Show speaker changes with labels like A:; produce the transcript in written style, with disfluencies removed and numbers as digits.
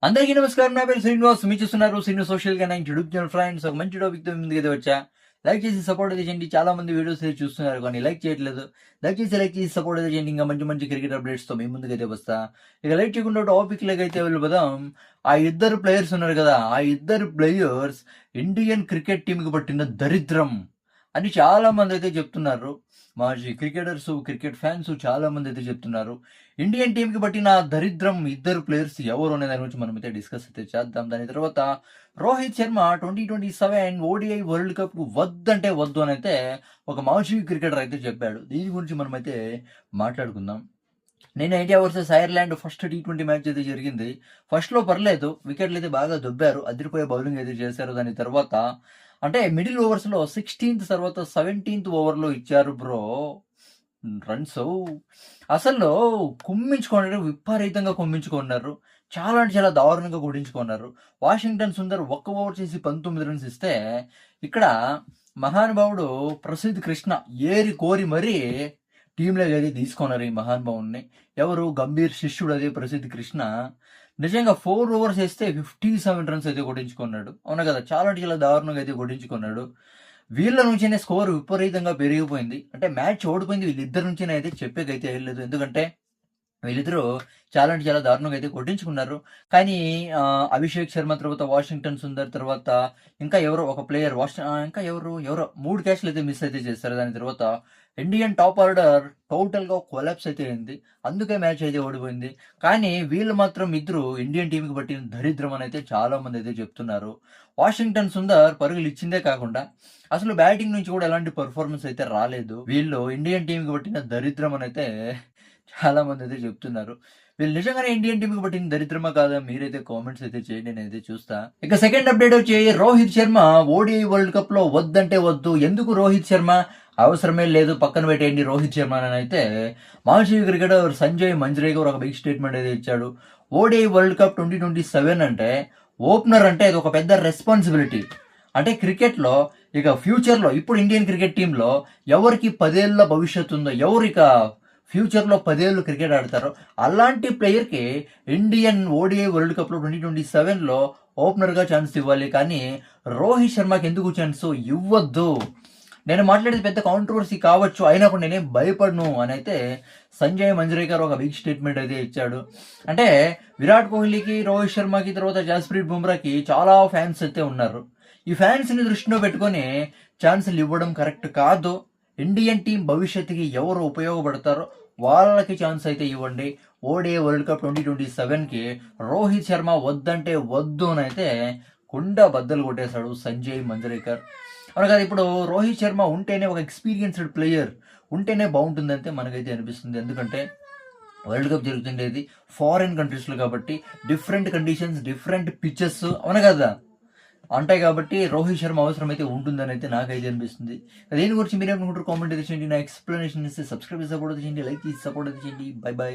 A: అందరికీ నమస్కారం. నా పేరు శ్రీనివాస్. మీరు చూస్తున్నారు శ్రీను సోషల్ గా యూట్యూబ్ ఛానల్. ఫ్రెండ్స్, ఒక మంచి టాపిక్ తో ముందుకైతే వచ్చా. లైక్ చేసి సపోర్ట్ అయితే చేయండి. చాలా మంది వీడియోస్ అయితే చూస్తున్నారు కానీ లైక్ చేయట్లేదు. దయచేసి లైక్ చేసి సపోర్ట్ అయితే చేయండి. ఇంకా మంచి మంచి క్రికెట్ అప్డేట్స్ తో మీ ముందుకైతే వస్తా. ఇక లైక్ చేయకుండా టాపిక్ లైక్ అయితే వెళ్ళిపోదాం. ఆ ఇద్దరు ప్లేయర్స్ ఉన్నారు కదా, ఆ ఇద్దరు ప్లేయర్స్ ఇండియన్ క్రికెట్ టీమ్ కి పట్టిన దరిద్రం అని చాలా మంది అయితే చెప్తున్నారు. మాజీ క్రికెటర్స్, క్రికెట్ ఫ్యాన్స్ చాలా మంది అయితే చెప్తున్నారు. ఇండియన్ టీమ్ కి పట్టిన దరిద్రం ఇద్దరు ప్లేయర్స్ ఎవరు అనే దాని గురించి మనం అయితే డిస్కస్ అయితే చేద్దాం. దాని తర్వాత Rohit Sharma 2027 ODI world cup కు వద్దంటే వద్దు అని అయితే ఒక మాజీ క్రికెటర్ అయితే చెప్పాడు. దీని గురించి మనం అయితే మాట్లాడుకుందాం. నేను India versus Ireland first T20 match అయితే జరిగింది. ఫస్ట్ లో పర్లేదు, వికెట్లు అయితే బాగా దొబ్బారు, అదిరిపోయే బౌలింగ్ అయితే చేశారు. దాని తర్వాత అంటే మిడిల్ ఓవర్స్ లో 16th తర్వాత 17th ఓవర్ లో ఇచ్చారు బ్రో రన్స్. అసలు కుమ్మించుకున్నారు, విపరీతంగా కుమ్మించుకున్నారు. చాలా అంటే చాలా దారుణంగా కొట్టించుకున్నారు. వాషింగ్టన్ సుందర్ ఒక్క ఓవర్ చేసి 19 రన్స్ ఇస్తే ఇక్కడ మహానుభావుడు ప్రసిద్ధ్ కృష్ణ ఏరి కోరి మరీ టీంలోకి అయితే తీసుకున్నారు ఈ మహానుభావుడిని. ఎవరు? గంభీర్ శిష్యుడు అదే ప్రసిద్ధ్ కృష్ణ. నిజంగా 4 ఓవర్స్ వేస్తే 57 రన్స్ అయితే కొట్టించుకున్నాడు. అవునా కదా? చాలా అంటే చాలా దారుణంగా అయితే కొట్టించుకున్నాడు. వీళ్ళ నుంచినే స్కోర్ విపరీతంగా పెరిగిపోయింది. అంటే మ్యాచ్ ఓడిపోయింది వీళ్ళిద్దరి నుంచినే అయితే చెప్పేకైతే వెళ్ళలేదు. ఎందుకంటే వీళ్ళిద్దరూ చాలా అంటే చాలా దారుణంగా అయితే కొట్టించుకున్నారు. కానీ అభిషేక్ శర్మ తర్వాత వాషింగ్టన్ సుందర్ తర్వాత ఇంకా ఎవరో ఒక ప్లేయర్ ఇంకా ఎవరో 3 క్యాచ్లు అయితే మిస్ అయితే చేస్తారు. దాని తర్వాత ఇండియన్ టాప్ ఆర్డర్ టోటల్గా కొలాప్స్ అయితే అయింది. అందుకే మ్యాచ్ అయితే ఓడిపోయింది. కానీ వీళ్ళు మాత్రం ఇద్దరు ఇండియన్ టీంకి పట్టిన దరిద్రం అని అయితే చాలా మంది అయితే చెప్తున్నారు. వాషింగ్టన్ సుందర్ పరుగులు ఇచ్చిందే కాకుండా అసలు బ్యాటింగ్ నుంచి కూడా ఎలాంటి పర్ఫార్మెన్స్ అయితే రాలేదు. వీళ్ళు ఇండియన్ టీంకి పట్టిన దరిద్రం అని అయితే చాలా మంది అయితే చెప్తున్నారు. వీళ్ళు నిజంగానే ఇండియన్ టీంకి పట్టిన దరిద్రమా కాదా? మీరైతే కామెంట్స్ అయితే చేయండి, నేనైతే చూస్తా. ఇక సెకండ్ అప్డేట్ వచ్చి Rohit Sharma ODI world cup లో వద్దంటే వద్దు. ఎందుకు రోహిత్ శర్మ? అవసరమే లేదు, పక్కన పెట్టేయండి రోహిత్ శర్మ అని అయితే మాజీ క్రికెటర్ సంజయ్ మంజ్రేకర్ ఒక బిగ్ స్టేట్మెంట్ అయితే ఇచ్చాడు. ఓడిఐ వరల్డ్ కప్ 2027 అంటే ఓపెనర్ అంటే అది ఒక పెద్ద రెస్పాన్సిబిలిటీ. అంటే క్రికెట్లో ఇక ఫ్యూచర్లో ఇప్పుడు ఇండియన్ క్రికెట్ టీంలో ఎవరికి 10 ఏళ్ళ భవిష్యత్తు ఉందో, ఎవరు ఇక ఫ్యూచర్లో 10 ఏళ్ళు క్రికెట్ ఆడతారో అలాంటి ప్లేయర్కి ఇండియన్ ఓడిఐ వరల్డ్ కప్లో 2027లో ఓపెనర్గా ఛాన్స్ ఇవ్వాలి. కానీ రోహిత్ శర్మకి ఎందుకు ఛాన్స్ ఇవ్వద్దు? నేను మాట్లాడేది పెద్ద కాంట్రవర్సీ కావచ్చు, అయినా కూడా నేనేం భయపడను అని అయితే సంజయ్ మంజ్రేకర్ ఒక బిగ్ స్టేట్మెంట్ అయితే ఇచ్చాడు. అంటే విరాట్ కోహ్లీకి, రోహిత్ శర్మకి తర్వాత జస్ప్రీత్ బుమ్రాకి చాలా ఫ్యాన్స్ అయితే ఉన్నారు. ఈ ఫ్యాన్స్ని దృష్టిలో పెట్టుకొని ఛాన్సులు ఇవ్వడం కరెక్ట్ కాదు. ఇండియన్ టీం భవిష్యత్తుకి ఎవరు ఉపయోగపడతారో వాళ్ళకి ఛాన్స్ అయితే ఇవ్వండి. ఓడిఐ వరల్డ్ కప్ 2027కి రోహిత్ శర్మ వద్దంటే వద్దు అని అయితే కుండ బద్దలు కొట్టేశాడు సంజయ్ మంజ్రేకర్. అవును కదా? ఇప్పుడు రోహిత్ శర్మ ఉంటేనే ఒక ఎక్స్పీరియన్స్డ్ ప్లేయర్ ఉంటేనే బాగుంటుందంటే మనకైతే అనిపిస్తుంది. ఎందుకంటే వరల్డ్ కప్ జరుగుతుండేది ఫారిన్ కంట్రీస్లో కాబట్టి డిఫరెంట్ కండిషన్స్, డిఫరెంట్ పిచెస్, అవును కదా అంటాయి. కాబట్టి రోహిత్ శర్మ అవసరం అయితే ఉంటుందని అయితే నాకైతే అనిపిస్తుంది. దీని గురించి మీరేమనుకుంటారు? కామెంట్ అయితే చేయండి. నా ఎక్స్ప్లెనేషన్ ఇస్తే సబ్స్క్రైబ్ సపోర్ట్ అయితే చేయండి, లైక్ చేసి సపోర్ట్ అయితే చేయండి. By by.